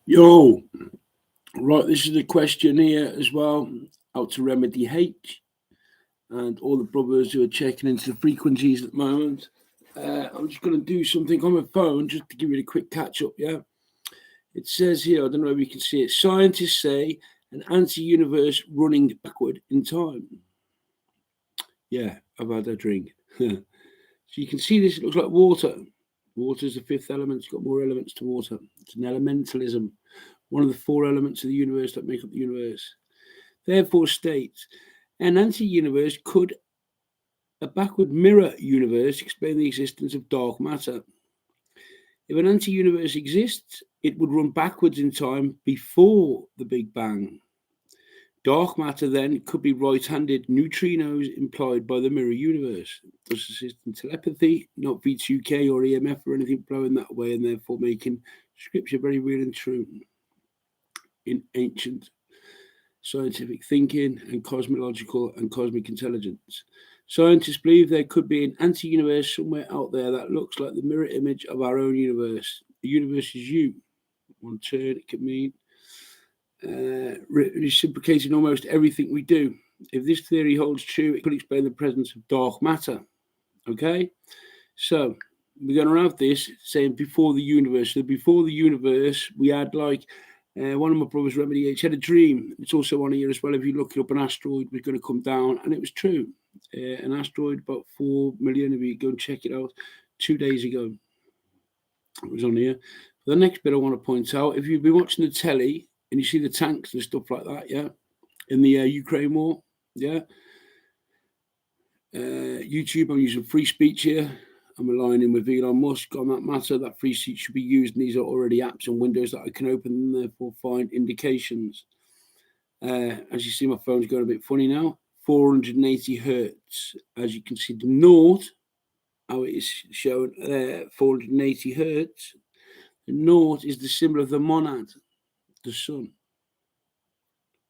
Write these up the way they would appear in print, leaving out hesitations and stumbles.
Yo, right, this is the question here as well. How to remedy H and all the brothers who are checking into the frequencies at the moment. I'm just going to do something on my phone just to give you a quick catch up. Yeah, it says here, I don't know if you can see it. Scientists say an anti-universe running backward in time. Yeah, I've had a drink. So you can see this. It looks like water. Water is the fifth element. It's got more elements to water. It's an elementalism, one of the four elements of the universe that make up the universe. Therefore states an anti-universe could a backward mirror universe explain the existence of dark matter. If an anti-universe exists, it would run backwards in time before the Big Bang. Dark matter then could be right-handed neutrinos implied by the mirror universe, thus assisting telepathy, not V2K or EMF or anything blowing that way, and therefore making scripture very real and true in ancient scientific thinking and cosmological and cosmic intelligence. Scientists believe there could be an anti-universe somewhere out there that looks like the mirror image of our own universe. The universe is you. One turn it could mean reciprocating almost everything we do. If this theory holds true, it could explain the presence of dark matter. Okay, so we're going to have this saying before the universe. So before the universe, we had like one of my brothers, Remedy H, had a dream. It's also on here as well. If you look it up, an asteroid was going to come down, and it was true. An asteroid, about 4 million. If you go and check it out, 2 days ago, it was on here. The next bit I want to point out: if you've been watching the telly and you see the tanks and stuff like that, yeah, in the Ukraine war, yeah. YouTube, I'm using free speech here. I'm aligning with Elon Musk on that matter. That free speech should be used, and these are already apps and windows that I can open and therefore find indications. As you see, my phone's going a bit funny now. 480 hertz. As you can see, the naught, how it is shown there, 480 hertz. The naught is the symbol of the monad, the sun.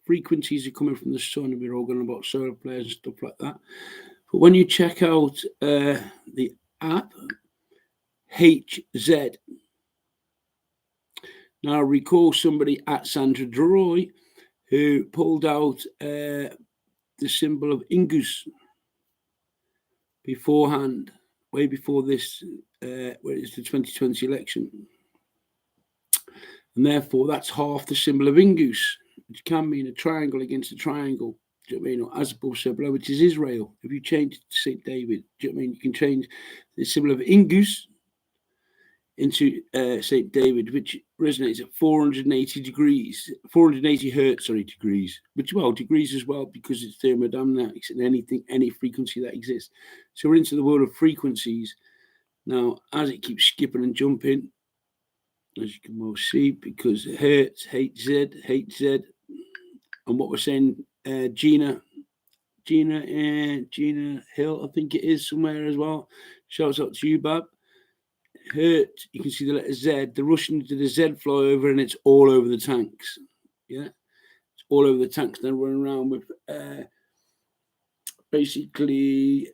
Frequencies are coming from the sun, and we're all going about solar flares and stuff like that. But when you check out the app, HZ, now I recall somebody at Sandra Droy who pulled out the symbol of Ingus beforehand, way before this, where it's the 2020 election. And therefore, that's half the symbol of Ingus, which can mean a triangle against a triangle. Do you know what I mean? Or as above, so below, which is Israel. If you change it to St. David, do you know what I mean? You can change the symbol of Ingus into St. David, which resonates at 480 degrees, 480 hertz, degrees, which, well, degrees as well, because it's thermodynamics and anything, any frequency that exists. So we're into the world of frequencies. Now, as it keeps skipping and jumping, as you can well see, because hertz, HZ, and what we're saying, Gina Hill, I think it is somewhere as well. Shouts out to you, Bab. Hurt, you can see the letter Z. The Russians did a Z flyover, and it's all over the tanks. Yeah, it's all over the tanks. They're running around with basically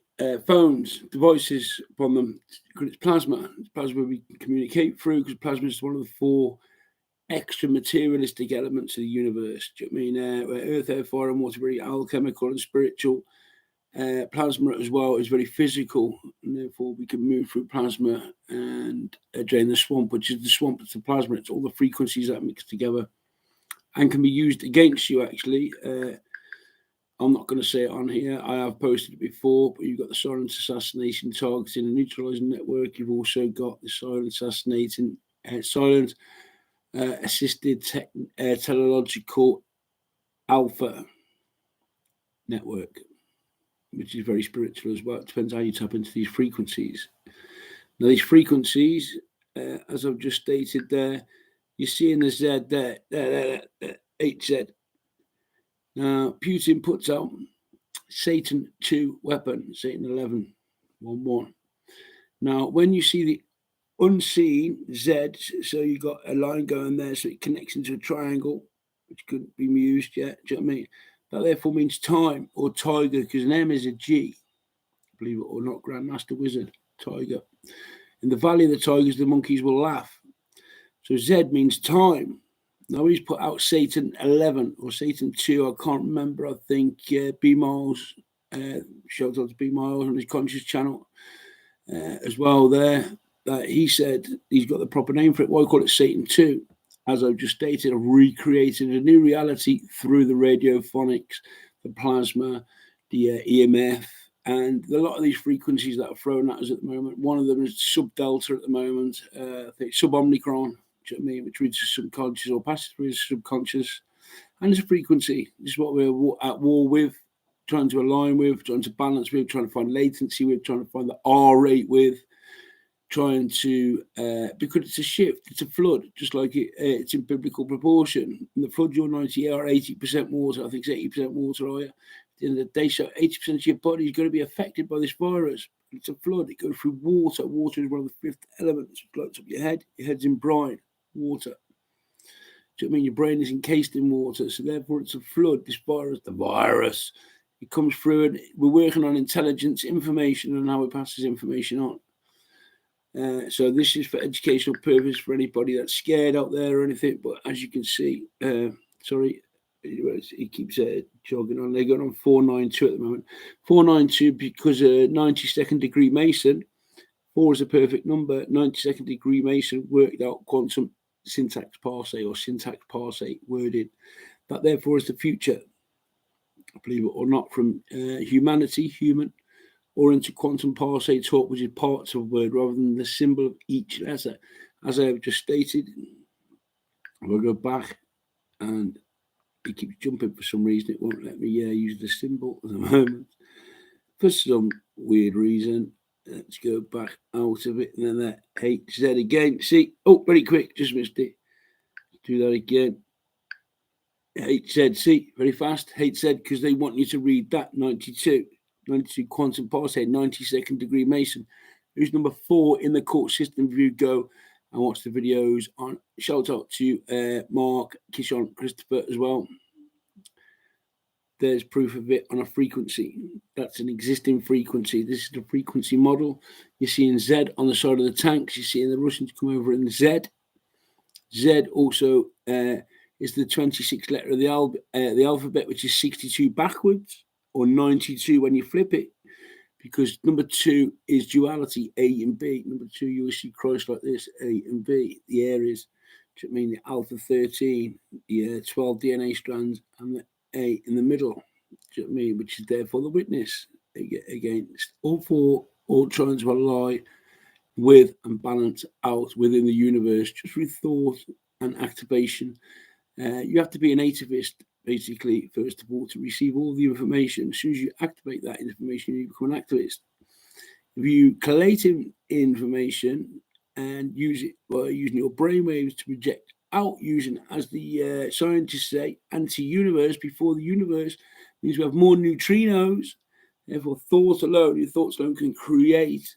phones, devices upon them. Because it's plasma. It's plasma we can communicate through, because plasma is one of the four extra materialistic elements of the universe. Do you know what I mean? Where earth, air, fire, and water, very alchemical and spiritual. Plasma as well is very physical, and therefore we can move through plasma and drain the swamp, which is the swamp. It's the plasma. It's all the frequencies that mix together and can be used against you, actually. I'm not going to say it on here. I have posted it before, but you've got the silent assassination targeting and neutralizing network. You've also got the silent assassinating, silent assisted teleological alpha network, which is very spiritual as well. It depends how you tap into these frequencies. Now, these frequencies, as I've just stated there, you see in the Z there, HZ. Now, Putin puts out Satan 2 weapon, Satan 11.1.1. Now, when you see the unseen Z, so you've got a line going there, so it connects into a triangle, which couldn't be used yet. Do you know what I mean? That therefore means time or tiger, because an M is a G, believe it or not, Grandmaster Wizard, tiger. In the Valley of the Tigers, the monkeys will laugh. So Z means time. Now he's put out Satan 11 or Satan 2. I can't remember. I think B Miles, shout out to B Miles on his Conscious channel as well there. He said he's got the proper name for it. Why call it Satan 2? As I've just stated, I've recreated a new reality through the radiophonics, the plasma, the EMF, and a lot of these frequencies that are thrown at us at the moment. One of them is sub-delta at the moment, I think sub-omicron, do you know what I mean, which reaches subconscious or passes through subconscious. And it's a frequency. This is what we're at war with, trying to align with, trying to balance with, trying to find latency with, trying to find the R rate with, trying to, because it's a shift, it's a flood, just like it's in biblical proportion. In the flood, you're 90 or 80% water, I think it's 80% water, are you? At the end of the day, so 80% of your body is going to be affected by this virus. It's a flood, it goes through water. Water is one of the fifth elements. It floats up your head's in brine, water. Do you know what I mean? Your brain is encased in water, so therefore it's a flood. This virus, the virus, it comes through, and we're working on intelligence, information, and how it passes information on. So this is for educational purpose for anybody that's scared out there or anything. But as you can see, sorry, he keeps jogging on. They're going on 492 at the moment. 492 because 92nd degree Mason. 4 is a perfect number. 92nd degree Mason worked out quantum syntax parsec or syntax parsec wording. That therefore is the future, believe it or not, from humanity, human, or into quantum parsec talk, which is parts of a word rather than the symbol of each letter. As I have just stated, we'll go back, and it keeps jumping for some reason. It won't let me use the symbol at the moment. For some weird reason, let's go back out of it, and then that HZ again. See, oh, very quick, just missed it. Do that again. HZ, see, very fast. HZ, because they want you to read that 92 quantum parsec, 92nd degree Mason. Who's number 4 in the court system? If you go and watch the videos on, shout out to Mark, Kishon, Christopher as well. There's proof of it on a frequency. That's an existing frequency. This is the frequency model. You're seeing Z on the side of the tanks. You're seeing the Russians come over in Z. Z also is the 26th letter of the alphabet, which is 62 backwards, or 92 when you flip it, because number 2 is duality, A and B. Number 2, you will see Christ like this, A and B. The Aries, which mean the alpha 13, the 12 DNA strands, and the A in the middle, do you know what I mean? Which is therefore the witness. Against all 4, all trying to ally with and balance out within the universe, just through thought and activation. You have to be an ativist, basically, first of all, to receive all the information. As soon as you activate that information, you become an activist. If you collate information and use it by using your brainwaves to project out, using, as the scientists say, anti-universe before the universe, means we have more neutrinos. Therefore, thought alone, your thoughts alone can create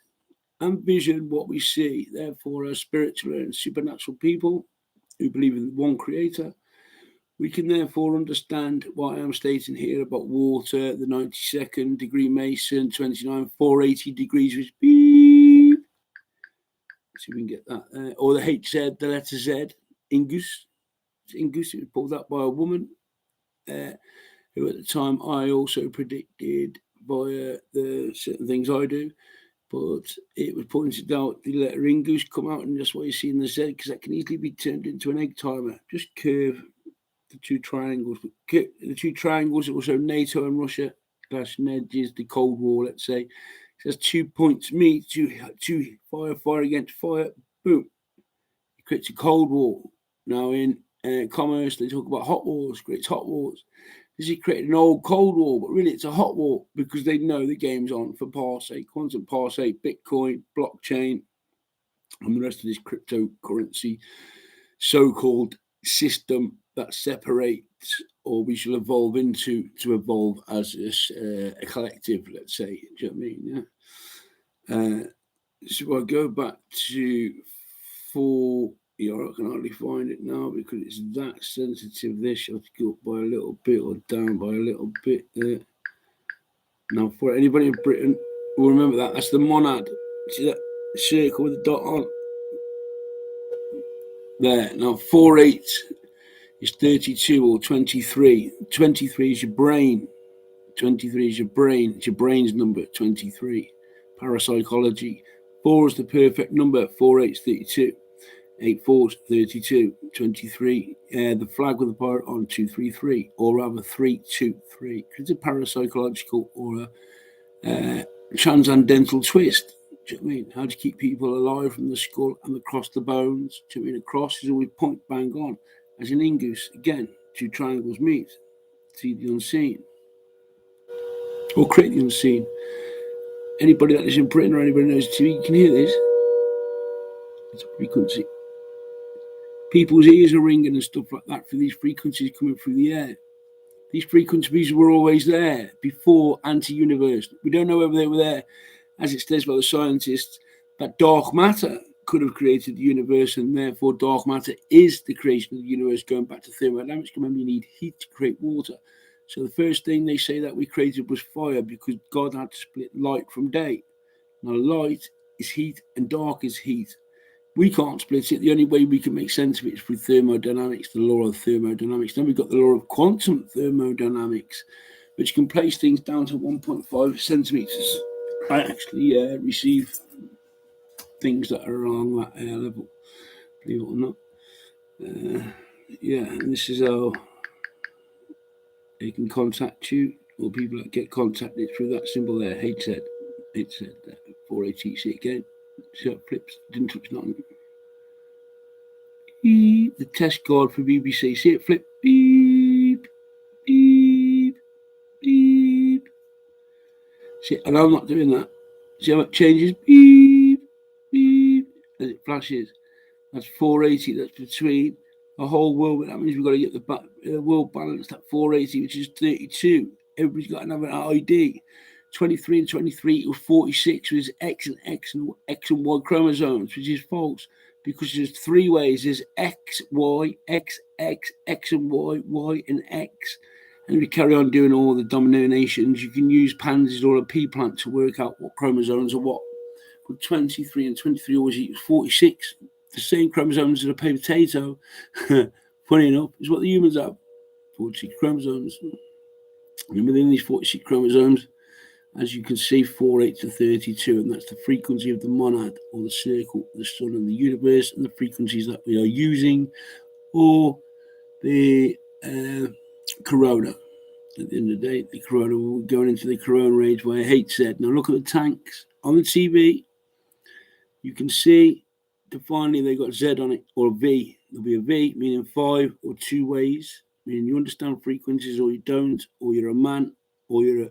and vision what we see. Therefore, as spiritual and supernatural people who believe in one creator, we can therefore understand what I am stating here about water, the 92nd degree Mason, 29, 480 degrees, which beep. Let's see if we can get that. Or the HZ, the letter Z, Ingus. It's Ingus. It was pulled up by a woman who at the time I also predicted via the certain things I do. But it was pointed out the letter Ingus come out, and that's why you see in the Z, because that can easily be turned into an egg timer. Just curve the 2 triangles. The 2 triangles, also NATO and Russia, / is the Cold War, let's say. It says 2 points meet, 2 fire against fire, boom. It creates a Cold War. Now in commerce, they talk about hot wars, creates hot wars. This is creating an old Cold War, but really it's a hot war because they know the game's on for parsec, quantum parsec, Bitcoin, blockchain, and the rest of this cryptocurrency so-called system that separates, or we shall evolve into, to evolve as a collective, let's say. Do you know what I mean? Yeah. So I go back to 4. I can hardly find it now because it's that sensitive. This I have to go up by a little bit or down by a little bit there. Now, for anybody in Britain will remember that, that's the monad. See that circle with the dot on? There. Now, 4/8 is 32 or 23. 23 is your brain. 23 is your brain. It's your brain's number, 23. Parapsychology. 4 is the perfect number. 4, 8 is 32. 8, 4 is 32. 23. The flag with the pirate on 2, 3, 3. Or rather 3, 2, 3. It's a parapsychological or a transcendental twist. Do you know what I mean? How to keep people alive from the skull and across the bones. Do you know what I mean? A cross is always point bang on. As an ingus, again, 2 triangles meet. See the unseen. Or create the unseen. Anybody that is in Britain or anybody knows TV, you can hear this. It's a frequency. People's ears are ringing and stuff like that for these frequencies coming through the air. These frequencies were always there before anti-universe. We don't know whether they were there, as it says by the scientists, that dark matter could have created the universe, and therefore dark matter is the creation of the universe, going back to thermodynamics. Remember, you need heat to create water. So the first thing they say that we created was fire, because God had to split light from day. Now light is heat and dark is heat. We can't split it. The only way we can make sense of it is through thermodynamics, the law of thermodynamics. Then we've got the law of quantum thermodynamics, which can place things down to 1.5 centimeters. I actually receive things that are along that air level, believe it or not. And this is how they can contact you, or people that get contacted through that symbol there, HZ, 4ATC again. See how it flips, didn't touch nothing. Beep. The test card for BBC, see it flip, beep, beep, beep. See, and I'm not doing that. See how it changes, beep, beep, as it flashes. That's 480, that's between the whole world, but that means we've got to get the world balanced at 480, which is 32. Everybody's got another ID. 23 and 23 equals 46, which is X and Y chromosomes, which is false, because there's 3 ways. There's X, Y, X, X, X and Y, Y and X. And if you carry on doing all the dominations, you can use pansies or a pea plant to work out what chromosomes are what. But 23 and 23 always equals 46. The same chromosomes as a potato, funny enough, is what the humans have. 46 chromosomes. And within these 46 chromosomes, as you can see, 48 to 32, and that's the frequency of the monad, or the circle, the sun and the universe, and the frequencies that we are using, or the corona. At the end of the day, the corona, we're going into the corona age where HZ. Now look at the tanks on the TV. You can see, finally they got Z on it, or a V. There'll be a V, meaning 5 or 2 ways, meaning you understand frequencies or you don't, or you're a man, or you're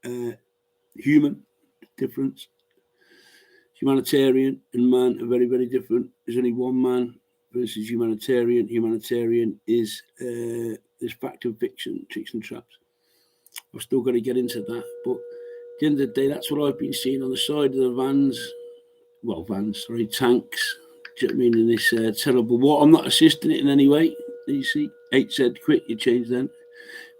a human. Difference. Humanitarian and man are very, very different. There's only one man versus humanitarian. Humanitarian is this fact of fiction, tricks and traps. I've still got to get into that, but at the end of the day, that's what I've been seeing on the side of the tanks. Do you know what I mean? In this terrible war. I'm not assisting it in any way. You see, HZ quick, you change then.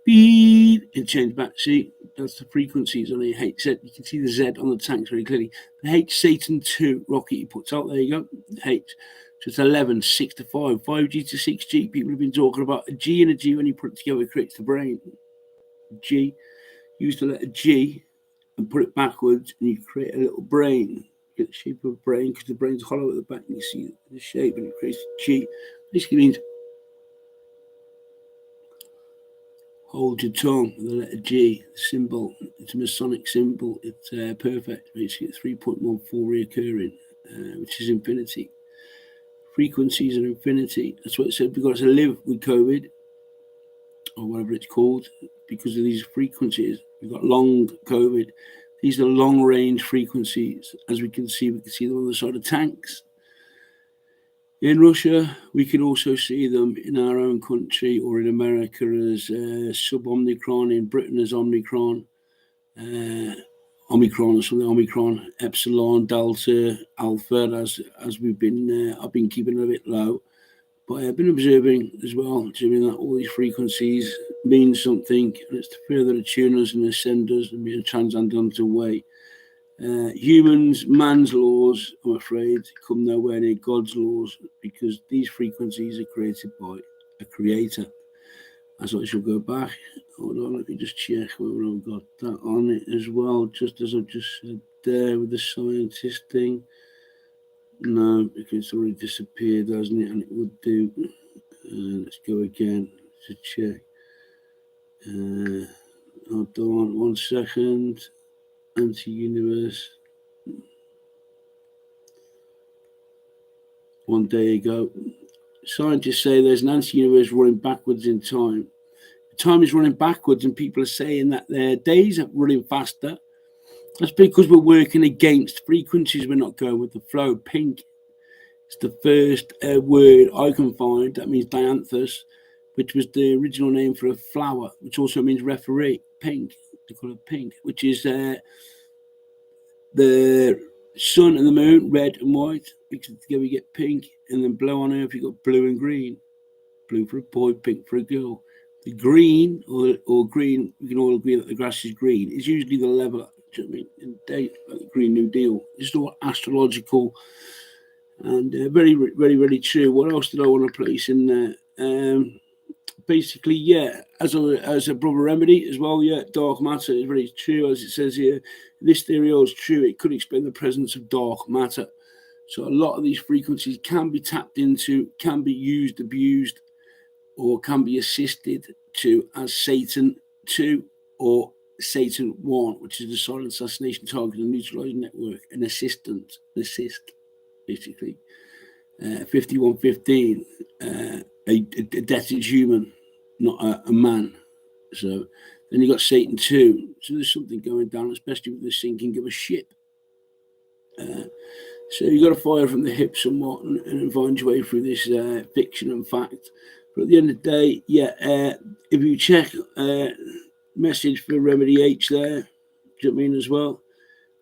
Beep, and change back. See, that's the frequencies on the HZ. You can see the Z on the tanks very clearly. The H Satan 2 rocket he puts out, there you go. H. So it's 11, 6 to 5, 5G to 6G. People have been talking about a G and a G when you put it together, it creates the brain. G, use the letter G and put it backwards, and you create a little brain. Get the shape of a brain, because the brain's hollow at the back, and you see the shape, and it creates a G. Basically means hold your tongue with the letter G, the symbol. It's a Masonic symbol. It's perfect. Basically, it's 3.14 reoccurring, which is infinity. Frequencies are infinity. That's what it said. We've got to live with COVID, or whatever it's called, because of these frequencies. We've got long COVID. These are long-range frequencies. As we can see them on the side of tanks. In Russia, we can also see them in our own country, or in America as sub-Omicron, in Britain as Omicron, Omicron or something, Omicron, Epsilon, Delta, Alpha, as we've been, I've been keeping it a bit low. But I've been observing as well, Jimmy, that all these frequencies mean something, and it's to further attune us and ascend us and be a transcendental way. Humans, man's laws, I'm afraid, come nowhere near God's laws, because these frequencies are created by a creator. As I shall go back. Hold on, let me just check whether I've got that on it as well, just as I've just said there with the scientist thing. No, because it's already disappeared, hasn't it? And it would do. Let's go again to check. Hold on 1 second. Anti-universe. 1 day ago. Scientists say there's an anti-universe running backwards in time. Time is running backwards, and people are saying that their days are running faster. That's because we're working against frequencies. We're not going with the flow. Pink is the first word I can find. That means dianthus, which was the original name for a flower, which also means referee. Pink, they call it pink, which is the sun and the moon, red and white. Because together we get pink, and then blue on Earth, you got blue and green. Blue for a boy, pink for a girl. The green or green, we can all agree that the grass is green, is usually the leveler. Do you know what I mean? In date, like the Green New Deal. It's all astrological and very, very, very true. What else did I want to place in there? Basically, yeah, as a brother remedy as well, yeah, dark matter is very true. As it says here, this theory holds true. It could explain the presence of dark matter. So a lot of these frequencies can be tapped into, can be used, abused, or can be assisted to as Satan 2 or Satan 1, which is the silent assassination target and neutralizing network, an assist, basically. 5115, a death human, not a man. So then you got Satan 2. So there's something going down, especially with the sinking of a ship. So you got to fire from the hip somewhat and find your way through this fiction and fact. But at the end of the day, yeah, if you check message for Remedy H there, do you know what I mean, as well?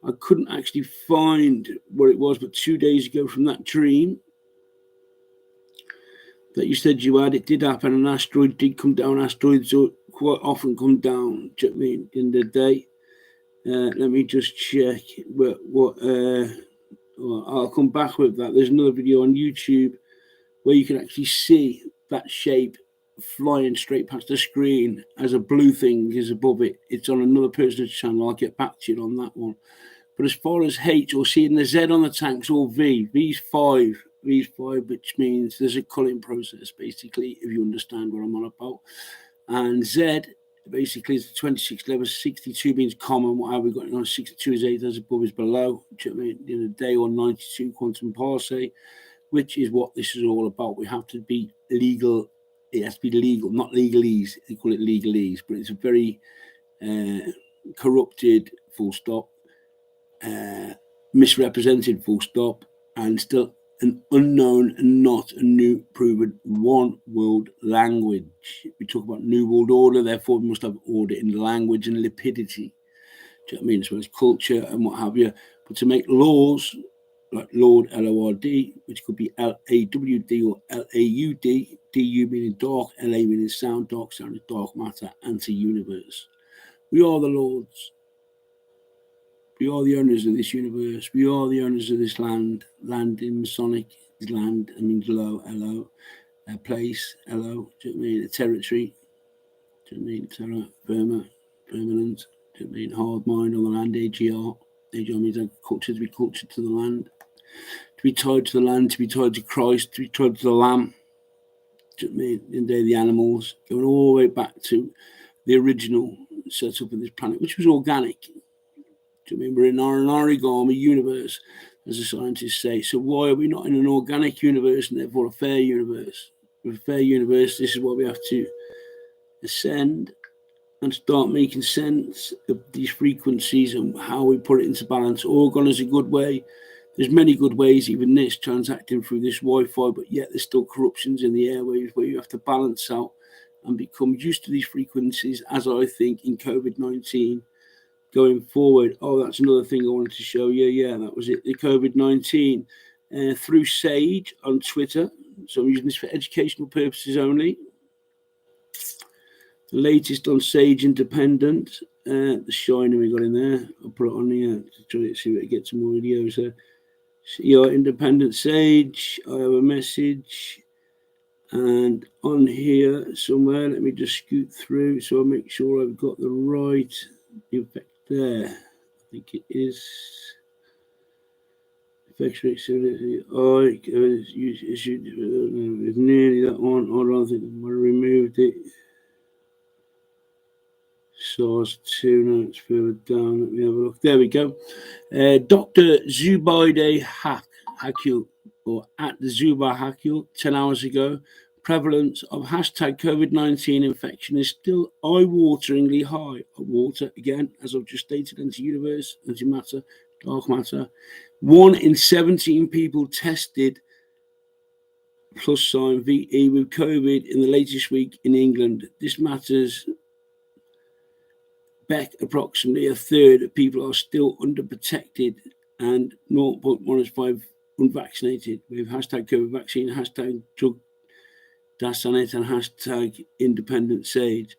I couldn't actually find what it was, but 2 days ago from that dream that you said you had, it did happen. An asteroid did come down. Asteroids quite often come down, do you know what I mean, in the day. Let me just check what I'll come back with that. There's another video on YouTube where you can actually see that shape flying straight past the screen as a blue thing is above it. It's on another person's channel. I'll get back to you on that one. But as far as H or seeing the Z on the tanks or V, V's 5, which means there's a culling process, basically, if you understand what I'm on about. And Z basically is the 26 level, 62 means common. What have we got on 62 is 8 as above is below. Do you know what I mean? In a day or 92 quantum parsec, which is what this is all about. We have to be legal. It has to be legal, not legalese. They call it legalese, but it's a very corrupted, full stop, misrepresented, full stop, and still an unknown and not a new proven one world language. We talk about new world order, therefore we must have order in language and lipidity. Do you know what I mean? As well as culture and what have you. But to make laws like Lord, L-O-R-D, which could be L-A-W-D or L-A-U-D, D-U meaning dark, L-A meaning sound, dark sound is dark matter, anti-universe. We are the lords. We are the owners of this universe. We are the owners of this land. Land in Masonic is land. I mean, L-O, L-O. A place, L-O. Do you know what I mean? A territory. Do you know what I mean? Terra, Burma, permanent. Do you know what I mean? Hard mind on the land, AGR. AGR means culture, to be cultured to the land. To be tied to the land, to be tied to Christ, to be tied to the Lamb. Do you know what I mean? In the day of the animals. Going all the way back to the original setup of this planet, which was organic. Do you know what I mean? We're in an origami universe, as the scientists say. So why are we not in an organic universe and therefore a fair universe? With a fair universe, this is why we have to ascend and start making sense of these frequencies and how we put it into balance. Orgon is a good way. There's many good ways, even this, transacting through this Wi-Fi, but yet there's still corruptions in the airwaves where you have to balance out and become used to these frequencies, as I think in COVID-19 going forward. Oh, that's another thing I wanted to show you. Yeah, that was it. The COVID-19 through Sage on Twitter. So I'm using this for educational purposes only. The latest on Sage Independent. The shiner we got in there. I'll put it on here to try to see if it gets some more videos. Your Independent Sage. I have a message. And on here somewhere, let me just scoot through so I make sure I've got the right effect there. I think it is infection rate 70. It's nearly that one. Hold on, I think I removed it. SARS-2, no, it's further down. Let me have a look. There we go. Dr. Zubaide Hakil, or at the Zuba Hakil, 10 hours ago, prevalence of hashtag COVID-19 infection is still eye-wateringly high. Water, again, as I've just stated, anti-universe, antimatter, dark matter. 1 in 17 people tested plus sign VE with COVID in the latest week in England. This matters. Back approximately a third of people are still underprotected and 0.1 unvaccinated with hashtag COVID vaccine, hashtag drug dasanet, and hashtag independent sage.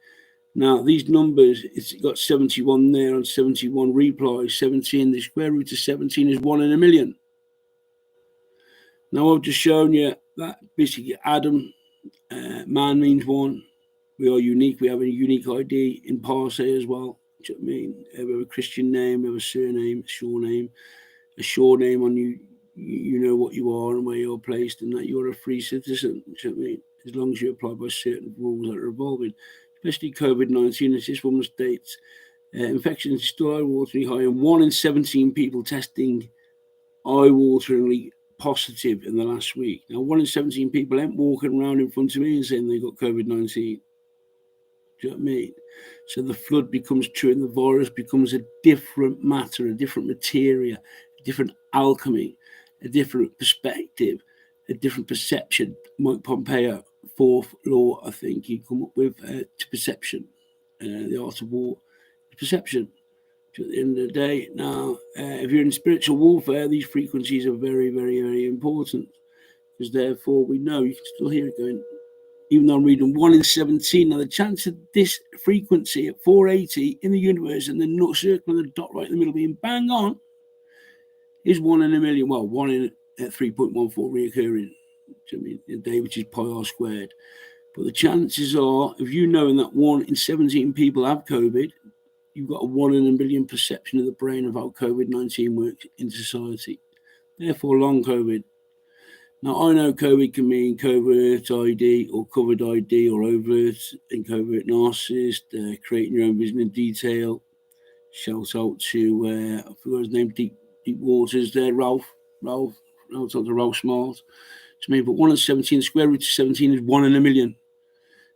Now, these numbers, it's got 71 there on 71 replies. 17, the square root of 17 is 1 in a million. Now, I've just shown you that basically Adam, man means 1. We are unique. We have a unique ID in Parse as well. Do you know what I mean? We have a Christian name, we have a surname, a sure name on you. You know what you are and where you're placed, and that you're a free citizen. Do you know what I mean? As long as you apply by certain rules that are evolving, especially COVID-19, as this woman states, infection is still eye-wateringly high, and 1 in 17 people testing eye-wateringly positive in the last week. Now, 1 in 17 people ain't walking around in front of me and saying they got COVID-19. Do you know what I mean? So the flood becomes true and the virus becomes a different matter, a different materia, a different alchemy, a different perspective, a different perception. Mike Pompeo, 4th law, I think he come up with to perception, the art of war, perception. So at the end of the day, now, if you're in spiritual warfare, these frequencies are very, very, very important, because therefore we know you can still hear it going. Even though I'm reading 1 in 17, now the chance of this frequency at 480 in the universe and the circle and the dot right in the middle being bang on is 1 in a million. Well, 1 in 3.14 reoccurring. I mean, a day, which is pi r squared. But the chances are, if you know that 1 in 17 people have COVID, you've got a 1 in a million perception of the brain of how COVID-19 works in society. Therefore, long COVID. Now, I know COVID can mean covert ID or covered ID or overt and covert narcissist, creating your own vision in detail. Shout out to, I forgot his name, Deep Waters there, Ralph. Shout out to Ralph Smart. To me, but 1 in 17, the square root of 17 is 1 in a million.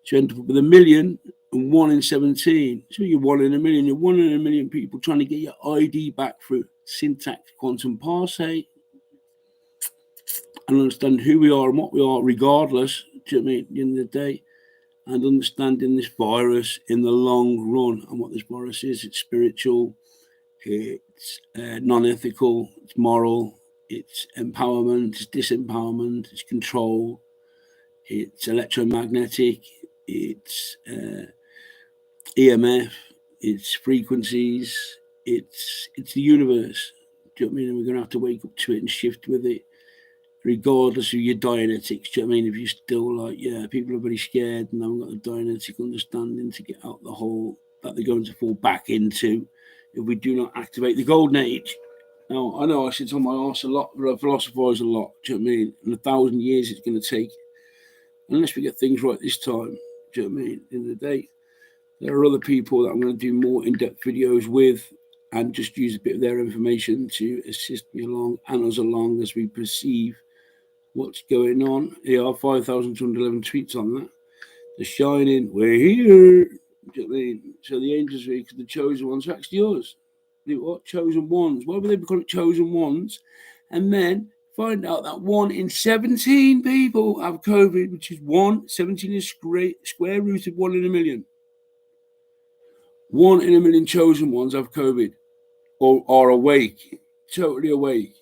So you end up with a million and 1 in 17. So you're 1 in a million. You're 1 in a million people trying to get your ID back through syntax, quantum parse, and understand who we are and what we are, regardless, do you know what I mean, at the end of the day, and understanding this virus in the long run and what this virus is. It's spiritual, it's non-ethical, it's moral, it's empowerment, it's disempowerment, it's control, it's electromagnetic, it's EMF, it's frequencies, it's the universe. Do you know what I mean? And we're going to have to wake up to it and shift with it, regardless of your Dianetics. Do you know what I mean? If you're still like, yeah, people are very scared and haven't got the Dianetic understanding to get out the hole that they're going to fall back into if we do not activate the golden age. Now, I know I sit on my arse a lot, but I philosophize a lot. Do you know what I mean? And 1,000 years it's going to take, unless we get things right this time. Do you know what I mean? In the day, there are other people that I'm going to do more in-depth videos with and just use a bit of their information to assist me along and us along as we perceive what's going on. Here are 5,211 tweets on that. The Shining, we're here. Do you know what I mean? So the angels are the chosen ones are actually yours. What? Chosen ones. Why would they call it chosen ones? And then find out that 1 in 17 people have COVID, which is 17 is square root of 1 in a million. 1 in a million chosen ones have COVID or are awake, totally awake.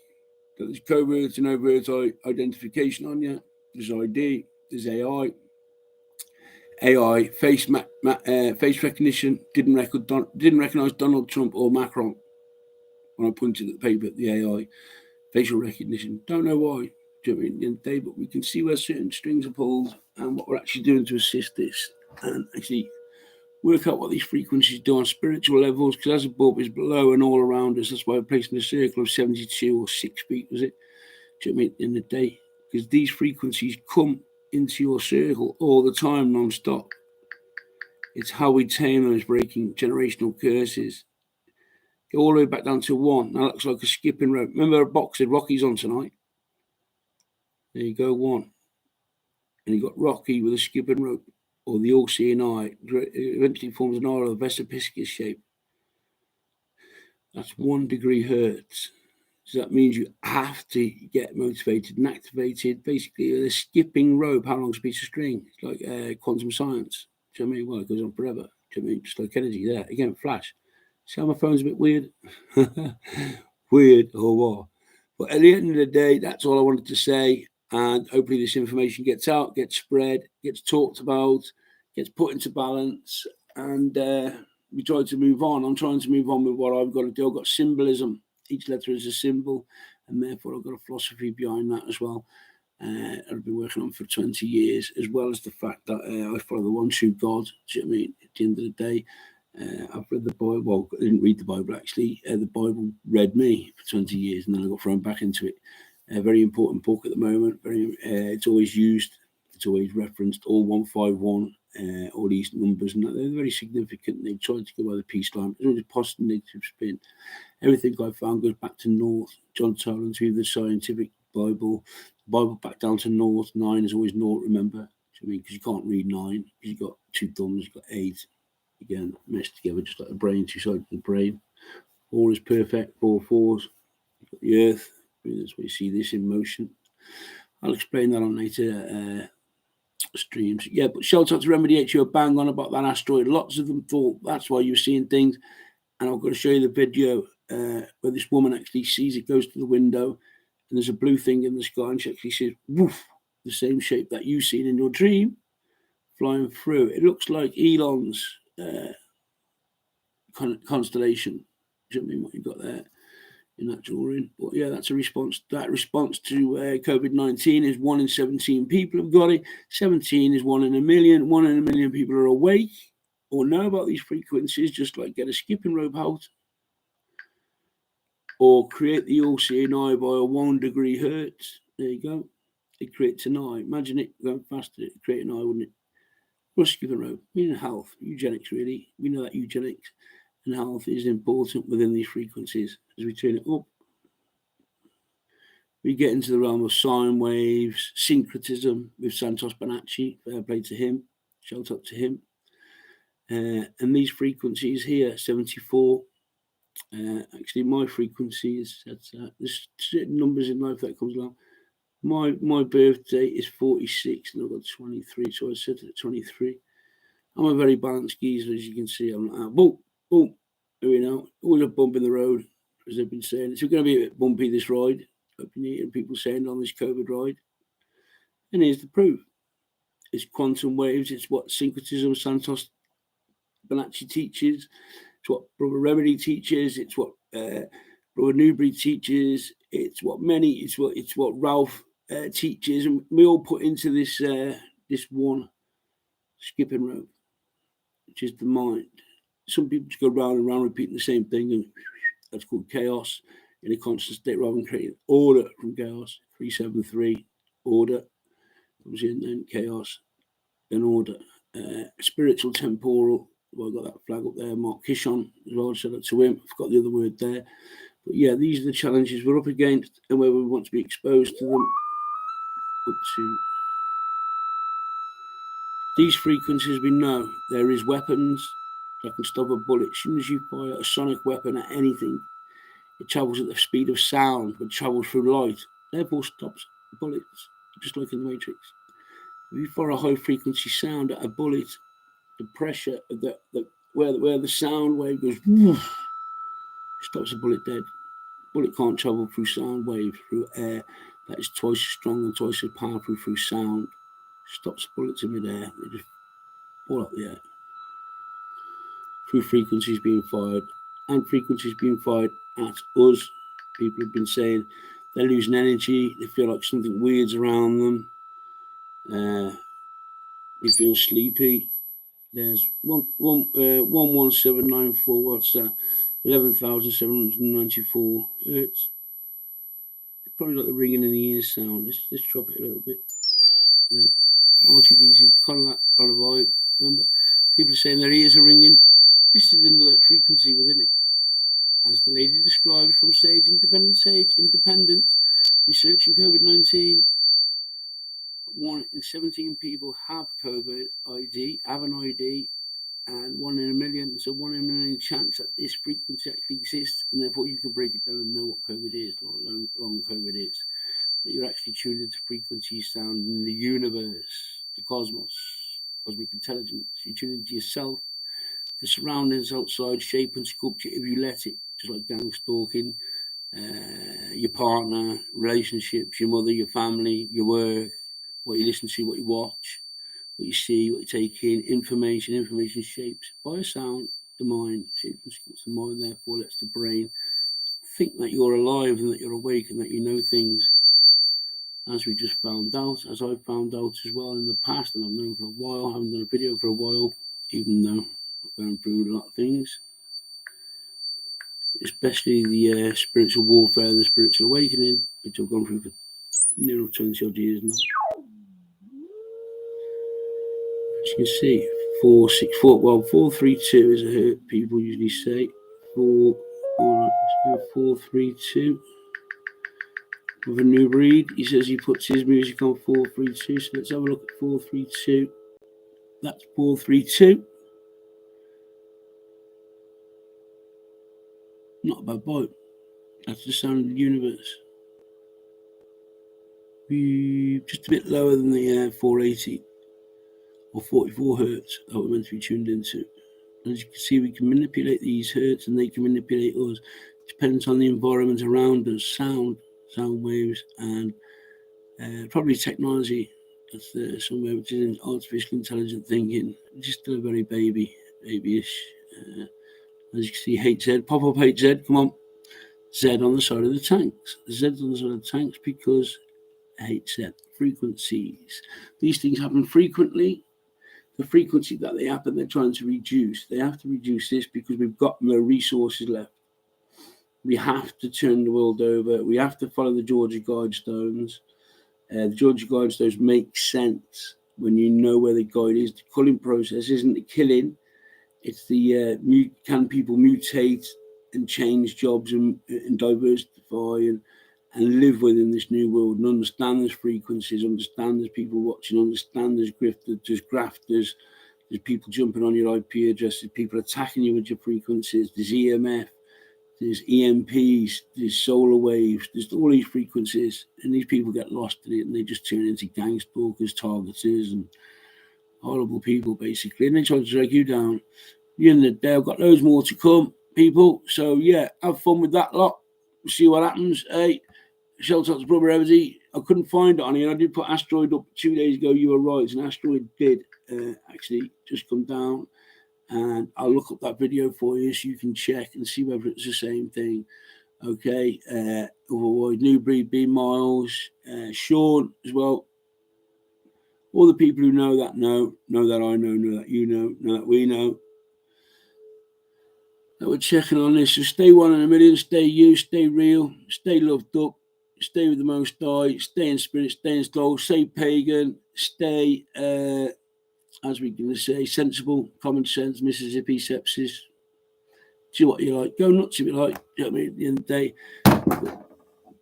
There's covert and overt identification on you. There's ID. There's AI. AI face recognition didn't recognize Donald Trump or Macron when I pointed at the paper. The AI facial recognition. Don't know why. Do you know what I mean? In the day, but we can see where certain strings are pulled and what we're actually doing to assist this, and actually work out what these frequencies do on spiritual levels, because as above is below and all around us. That's why we're placing a circle of 72 or 6 feet, was it? Do you know what I mean? In the day, because these frequencies come into your circle all the time, non-stop. It's how we tame those breaking generational curses. Go all the way back down to 1. That looks like a skipping rope. Remember a boxer, Rocky's on tonight? There you go, 1. And you got Rocky with a skipping rope, or the all-seeing eye. It eventually forms an eye of the Vesipiscus shape. That's 1 degree hertz. So that means you have to get motivated and activated. Basically, a skipping rope. How long's a piece of string? It's like quantum science. Do you know what I mean? Well, it goes on forever. Do you know what I mean? Just like energy there. Again, flash. See how my phone's a bit weird? Weird or what? But at the end of the day, that's all I wanted to say. And hopefully this information gets out, gets spread, gets talked about, gets put into balance. And we try to move on. I'm trying to move on with what I've got to do. I've got symbolism. Each letter is a symbol. And therefore, I've got a philosophy behind that as well. I've been working on for 20 years, as well as the fact that I follow the one true God. Do you know what I mean? At the end of the day, I've read the Bible. Well, I didn't read the Bible, actually. The Bible read me for 20 years, and then I got thrown back into it. A very important book at the moment. It's always used. It's always referenced. All 151, all these numbers, and they're very significant. They've tried to go by the peace line. It's always positive negative spin. Everything I found goes back to North. John Toland through the scientific Bible. The Bible back down to North. 9 is always North, remember? I mean, because you can't read 9. Because you've got 2 thumbs, you've got 8. Again, meshed together just like the brain, 2 sides of the brain. All is perfect, 4 fours. You've got the earth. That's where you see this in motion. I'll explain that on later streams. Yeah, but shout out to Remedy H. You're bang on about that asteroid. Lots of them thought that's why you're seeing things. And I'm going to show you the video where this woman actually sees it, goes to the window, and there's a blue thing in the sky, and she actually says, woof, the same shape that you've seen in your dream, flying through. It looks like Elon's constellation. Do you know what I mean, what you've got there in that drawing? But yeah, that's a response. That response to COVID-19 is 1 in 17 people have got it. 17 is 1 in a million. 1 in a million people are awake or know about these frequencies, just like get a skipping rope out or create the all-seeing eye by a 1 degree hertz. There you go. It creates an eye. Imagine it going faster. It'd create an eye, wouldn't it? Or skipping rope. Meaning health, eugenics, really. We know that eugenics and health is important within these frequencies. As we turn it up, we get into the realm of sine waves, syncretism with Santos Bonacci. Fair play to him. Shout out to him. And these frequencies here, 74. Actually, my frequency is there's certain numbers in life that comes along. My birthday is 46, and I've got 23, so I set it at 23. I'm a very balanced geezer, as you can see. I'm like, boom, boom. You know, always a bump in the road, as they've been saying. It's going to be a bit bumpy, this ride. I've been hearing people saying on this COVID ride. And here's the proof. It's quantum waves. It's what syncretism Santos Bonacci teaches. It's what Brother Remedy teaches. It's what Brother Newbury teaches. It's what Ralph teaches, and we all put into this this one skipping rope, which is the mind. Some people just go round and round repeating the same thing, and that's called chaos in a constant state rather than creating order from chaos. 373 order comes in, then chaos, then order. Spiritual temporal. Well, I got that flag up there, Mark Kishon as well. Shout out to him. I forgot the other word there. But yeah, these are the challenges we're up against and where we want to be exposed to them. Up to these frequencies, we know there is weapons that can stop a bullet. As soon as you fire a sonic weapon at anything, it travels at the speed of sound, but travels through light. Therefore, stops bullets, just like in the Matrix. If you fire a high frequency sound at a bullet, the pressure of where the sound wave goes, woof, stops a bullet dead. Bullet can't travel through sound wave, through air that is twice as strong and twice as powerful through sound. Stops bullets in midair. They just fall up the air. Through frequencies being fired, and frequencies being fired at us. People have been saying They're losing energy. They feel like something weird's around them. They feel sleepy. There's 11794. What's that? 11,794 hertz. Probably like the ringing in the ear sound. Let's drop it a little bit. Yeah. RTDC, kind of that kind of vibe. Remember, people are saying their ears are ringing. This is another frequency within it. As the lady described from Sage Independent, researching COVID-19, 1 in 17 people have COVID ID, have an ID, and 1 in a million, so 1 in a million chance that this frequency actually exists, and therefore you can break it down and know what COVID is, what long COVID is. That you're actually tuned into frequency sound in the universe, the cosmos, cosmic intelligence. You tune into yourself, the surroundings outside, shape and sculpture if you let it, just like gang stalking, your partner, relationships, your mother, your family, your work, what you listen to, what you watch, what you see, what you take in, information shapes by sound, the mind, shapes and sculpts the mind, therefore lets the brain think that you're alive and that you're awake and that you know things. As we just found out, as I've found out as well in the past, and I've known for a while, I haven't done a video for a while, even though I've gone through a lot of things, especially the spiritual warfare and the spiritual awakening, which I've gone through for nearly 20 odd years now. As you can see, 432 is a hurt, people usually say. 432. With a new breed, he says he puts his music on 432, so let's have a look at 432. That's 432. Not a bad boat. That's the sound of the universe. Just a bit lower than the 480 or 44 hertz that we're meant to be tuned into. As you can see, we can manipulate these hertz and they can manipulate us. It depends on the environment around us, sound waves, and probably technology. That's somewhere which is in artificial intelligent thinking. It's just still a very babyish. As you can see, HZ, pop up HZ, come on. Z on the side of the tanks. Z's on the side of the tanks because HZ, frequencies. These things happen frequently. The frequency that they happen, they're trying to reduce. They have to reduce this because we've got no resources left. We have to turn the world over. We have to follow the Georgia Guidestones. The Georgia Guidestones make sense when you know where the guide is. The culling process isn't the killing. It's the can people mutate and change jobs and diversify and live within this new world and understand there's frequencies, understand there's people watching, understand there's grifters, there's grafters, there's people jumping on your IP address, there's people attacking you with your frequencies, there's EMF, there's EMPs, there's solar waves, there's all these frequencies, and these people get lost in it and they just turn into gang stalkers, targeters, and horrible people basically, and they try to drag you down. At the end of the day, I've got loads more to come, people. So yeah, have fun with that lot. We'll see what happens. Hey, shout out to Brother Everty. I couldn't find it on here. I did put Asteroid up 2 days ago. You were right. An asteroid did actually just come down, and I'll look up that video for you so you can check and see whether it's the same thing. Okay. Otherwise, New Breed, B Miles, Sean as well. All the people who know that I know that you know that we know. That we're checking on this. So stay 1 in a million, stay you, stay real, stay loved up, stay with the Most High, stay in spirit, stay in soul, stay pagan, stay, as we're going to say, sensible, common sense, Mississippi sepsis. Do what you like. Go nuts if you like. You know what I mean? At the end of the day,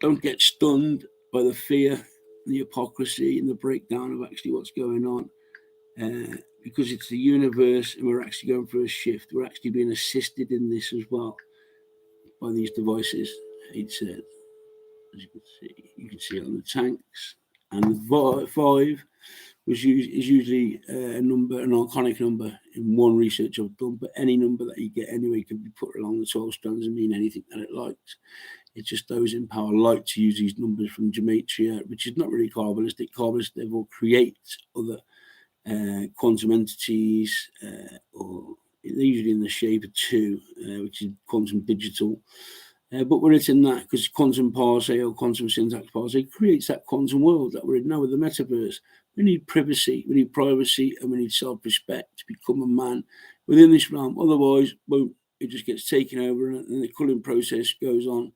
don't get stunned by the fear, the hypocrisy, and the breakdown of actually what's going on. Because it's the universe and we're actually going through a shift. We're actually being assisted in this as well by these devices. It said, as you can see on the tanks. And the 5 is usually a number, an iconic number in one research I've done, but any number that you get anyway can be put along the 12 strands and mean anything that it likes. It's just those in power like to use these numbers from gematria, which is not really Kabbalistic. Kabbalists, they will create other quantum entities, or they're usually in the shape of 2, which is quantum digital. But we're in that because quantum parsec or quantum syntax parsec creates that quantum world that we're in now with the metaverse. We need privacy, and we need self-respect to become a man within this realm. Otherwise, it just gets taken over and the culling process goes on.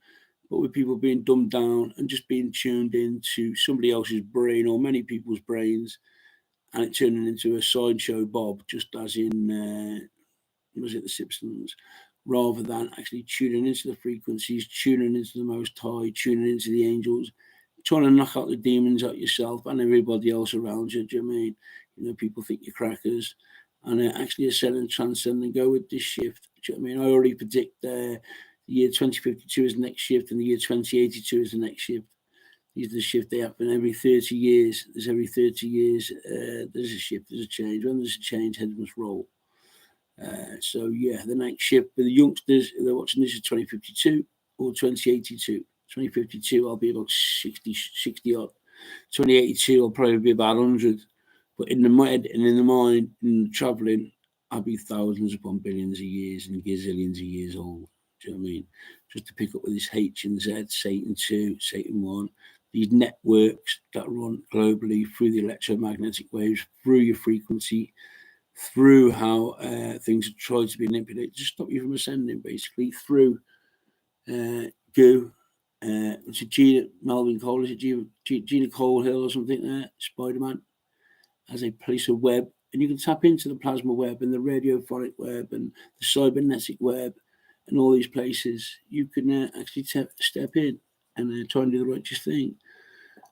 But with people being dumbed down and just being tuned into somebody else's brain or many people's brains, and it turning into a sideshow Bob, just as in was it The Simpsons, rather than actually tuning into the frequencies, tuning into the Most High, tuning into the angels, trying to knock out the demons out yourself and everybody else around you. Do you know what I mean? You know, people think you're crackers, and actually ascend and transcend and go with this shift. Do you know what I mean? I already predict the year 2052 is the next shift, and the year 2082 is the next shift. These are the shifts, they happen every 30 years. There's every 30 years, there's a shift, there's a change. When there's a change, heads must roll. So yeah, the next shift for the youngsters, they're watching this is 2052 or 2082. 2052, I'll be about 60 odd. 2082, I'll probably be about 100. But in the mind and in the mind, in the traveling, I'll be thousands upon billions of years and gazillions of years old. Do you know what I mean? Just to pick up with this H and Z, Satan 2, Satan 1, these networks that run globally through the electromagnetic waves, through your frequency, through how things are tried to be manipulated to stop you from ascending, basically, through goo. It's a Gina Melvin Cole, is it Gina Cole Hill or something there? Spider-Man has a place of web, and you can tap into the plasma web and the radiophonic web and the cybernetic web and all these places. You can actually step in and try and do the righteous thing.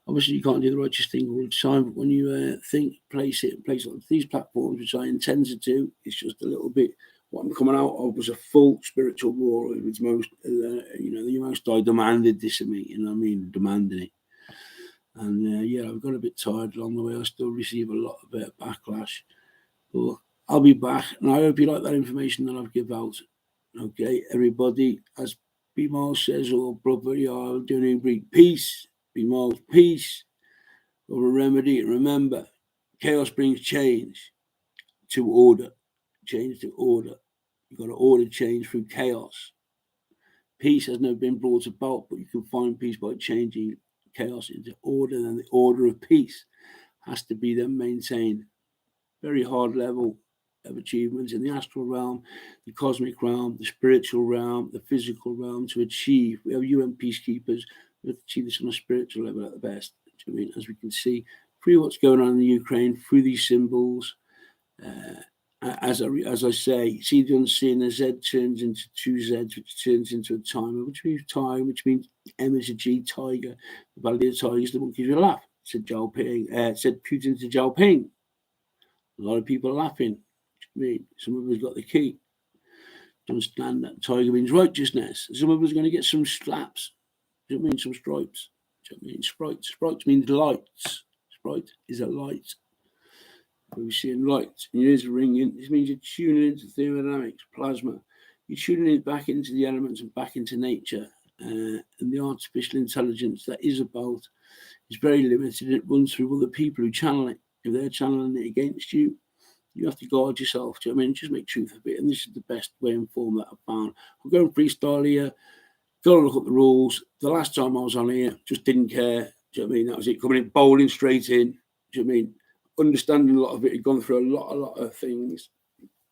Obviously, you can't do the righteous thing all the time, but when you place it on these platforms, which I intend to do, it's just a little bit. What I'm coming out of was a full spiritual war. It was most, the most I demanded this of me, demanding it. And I've got a bit tired along the way. I still receive a lot of backlash, but I'll be back, and I hope you like that information that I've given out. Okay, everybody, as Bimal says, or brother, I'm doing bring peace. Bimal, peace, or a remedy. Remember, chaos brings change to order. Change to order. You've got to order change through chaos. Peace has never been brought about, but you can find peace by changing chaos into order, and the order of peace has to be then maintained. Very hard level of achievements in the astral realm, the cosmic realm, the spiritual realm, the physical realm to achieve. We have UN peacekeepers who achieve this on a spiritual level at the best. As we can see through what's going on in the Ukraine, through these symbols. As I say, see the unseen, the Z turns into two Zs, which turns into a timer, which means time, which means M is a G, tiger. The value of the tiger is the monkeys will laugh, said Xiaoping, said Putin to Xiaoping. A lot of people are laughing. Some of us got the key to understand that tiger means righteousness. Some of us are going to get some slaps. Does it mean some stripes? Does it mean sprites? Sprites means lights. Sprite is a light. We're seeing light. And your ears are ringing. This means you're tuning into thermodynamics, plasma. You're tuning it back into the elements and back into nature. And the artificial intelligence that is about is very limited. It runs through other people who channel it. If they're channeling it against you, you have to guard yourself. Do you know what I mean? Just make truth of it. And this is the best way and form that I've found. We're going freestyle here. Got to look at the rules. The last time I was on here, just didn't care. Do you know what I mean? That was it. Coming in, bowling straight in. Do you know what I mean? Understanding a lot of it. Had gone through a lot of things.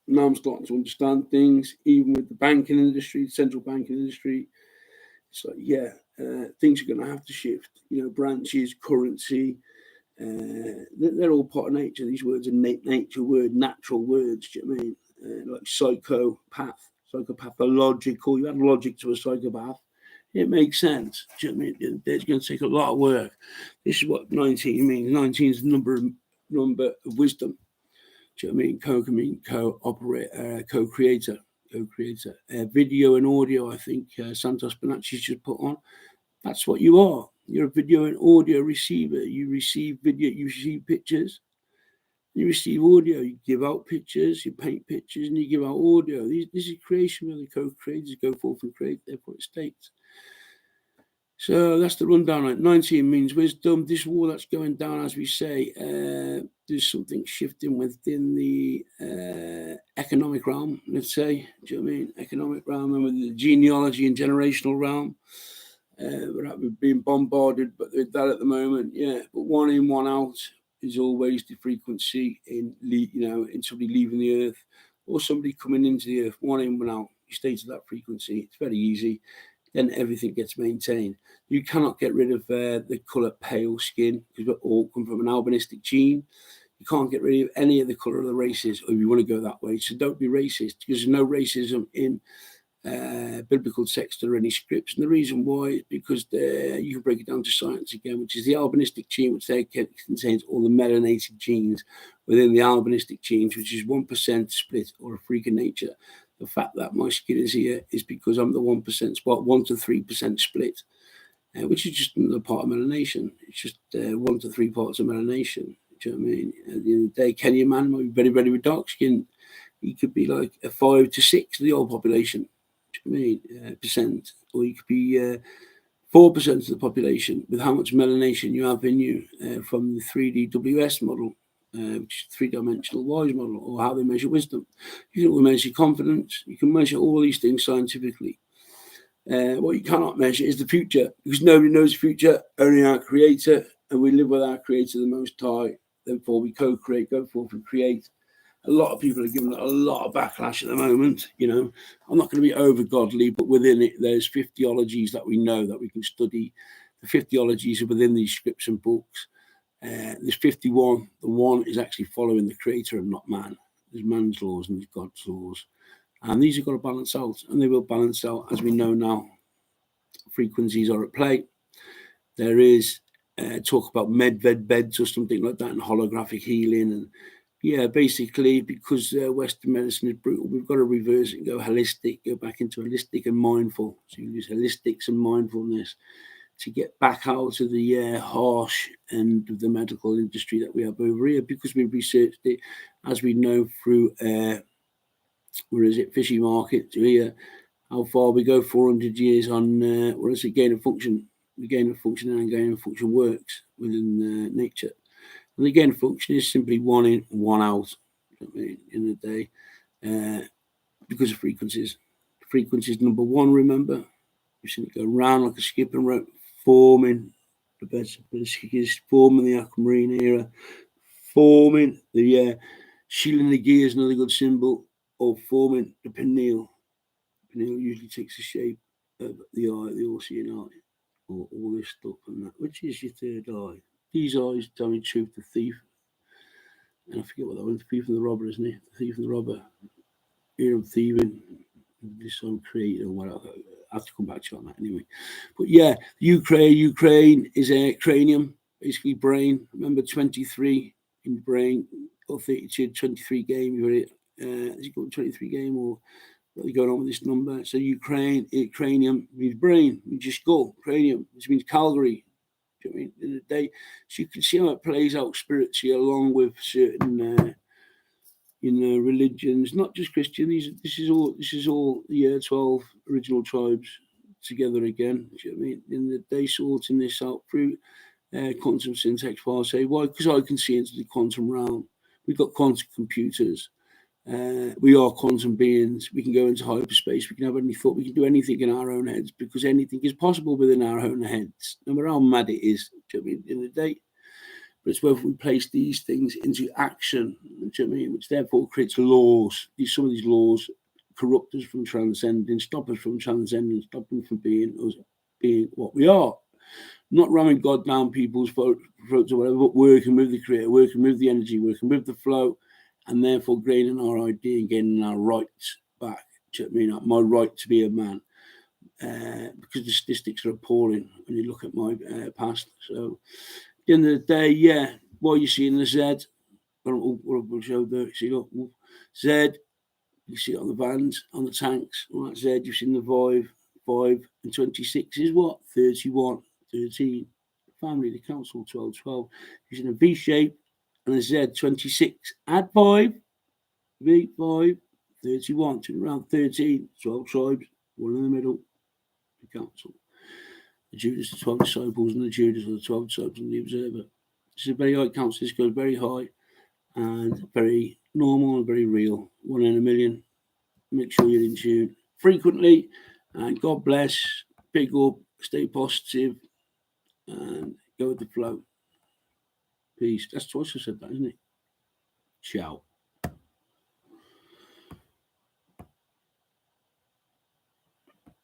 Now I'm starting to understand things, even with the banking industry, central banking industry. So things are going to have to shift. Branches, currency, they're all part of nature. These words are nature word, natural words. Do you know what I mean? Like psychopath, psychopathological. You add logic to a psychopath, it makes sense. Do you know what I mean? It's going to take a lot of work. This is what 19 means. 19 is the number of wisdom. Do you know what I mean? Co can mean co-operator, co-creator. Video and audio, I think Santos Bonacci should put on. That's what you are. You're a video and audio receiver. You receive video, you receive pictures, you receive audio, you give out pictures, you paint pictures, and you give out audio. This is creation where the co-creators go forth and create, therefore it states. So that's the rundown. Right? 19 means wisdom. This war that's going down, as we say, there's something shifting within the economic realm, let's say. Do you know what I mean? Economic realm, and with the genealogy and generational realm. We're being bombarded with that at the moment, yeah. But one in, one out is always the frequency in somebody leaving the earth or somebody coming into the earth. One in, one out. You stay to that frequency. It's very easy. Then everything gets maintained. You cannot get rid of the colour pale skin because we all come from an albinistic gene. You can't get rid of any of the colour of the races, or you want to go that way. So don't be racist, because there's no racism in biblical text or any scripts. And the reason why is because you can break it down to science again, which is the albinistic gene, which contains all the melanated genes within the albinistic genes, which is 1% split or a freak of nature. The fact that my skin is here is because I'm the 1% spot, 1 to 3% split, which is just another part of melanation. It's just 1 to 3 parts of melanation. Do you know what I mean? At the end of the day, Kenyan man might be very, very with dark skin. He could be like a 5 to 6 of the whole population. Do you know what I mean? Percent, or you could be 4% of the population with how much melanation you have in you from the 3DWS model. Which is three-dimensional WISE model, or how they measure wisdom. You can measure confidence. You can measure all these things scientifically. What you cannot measure is the future, because nobody knows the future, only our Creator, and we live with our Creator, the Most High. Therefore, we co-create, go forth and create. A lot of people are giving it a lot of backlash at the moment. You know, I'm not going to be over godly, but within it, there's 50ologies that we know that we can study. The 50ologies are within these scripts and books. There's 51. The one is actually following the Creator and not man. There's man's laws and there's God's laws. And these have got to balance out, and they will balance out, as we know now. Frequencies are at play. There is talk about medved beds or something like that, and holographic healing. And yeah, basically, because Western medicine is brutal, we've got to reverse it and go holistic, go back into holistic and mindful. So you use holistics and mindfulness to get back out of the harsh end of the medical industry that we have over here, because we've researched it, as we know, through fishy market to here, how far we go 400 years on gain of function. The gain of function and gain of function works within nature. And the gain of function is simply one in, one out, in the day, because of frequencies. Frequencies number one, remember, you've seen it go round like a skipping rope, forming the beds of Bliskis, forming the aquamarine era, forming the shielding the gears, another good symbol, or forming the pineal. Pineal usually takes the shape of the eye, the all-seeing eye, or all this stuff and that, which is your third eye. These eyes tell me truth, the thief. And I forget what that was, the thief and the robber, isn't it? The thief and the robber. You know, thieving, this song created, or whatever. I have to come back to you on that anyway. But yeah, Ukraine is a cranium, basically brain. Remember 23 in brain, or 32, 23 game. You've has it got 23 game, or what are going on with this number? So Ukraine, cranium means brain, means your skull, cranium, which means Calgary. Do you know what I mean? In the day, so you can see how it plays out spiritually along with certain religions, not just Christian. This is all the year 12 original tribes together again. Do you know what I mean? In the day, sorting this out through quantum syntax parse. Why? Because I can see into the quantum realm. We've got quantum computers. We are quantum beings. We can go into hyperspace. We can have any thought. We can do anything in our own heads, because anything is possible within our own heads, no matter how mad it is. Do you know what I mean? In the day. But it's whether we place these things into action, do you know what I mean? Which therefore creates laws. Some of these laws corrupt us from transcending, stop us from transcending, stop them from being what we are. Not ramming God down people's throats or whatever, but working with the Creator, working with the energy, working with the flow, and therefore gaining our idea and gaining our rights back. Do you know what I mean? My right to be a man. Because the statistics are appalling when you look at my past. So at the end of the day, yeah, what you see in the Z, we'll show the, see, look, Z, you see it on the vans, on the tanks, on that Z, you've seen the 5 and 26 is what? 31, 13, family, the council, 12, 12. You've seen a V shape and a Z, 26, add 5, V, 5, 31, to around 13, 12 tribes, one in the middle, the council. the Judas, the 12 disciples, and the Judas, or the 12 disciples, and the observer. This is a very high count. This goes very high and very normal and very real. 1 in a million. Make sure you're in tune frequently, and God bless. Big up, stay positive, and go with the flow. Peace. That's twice I said that, isn't it? Ciao.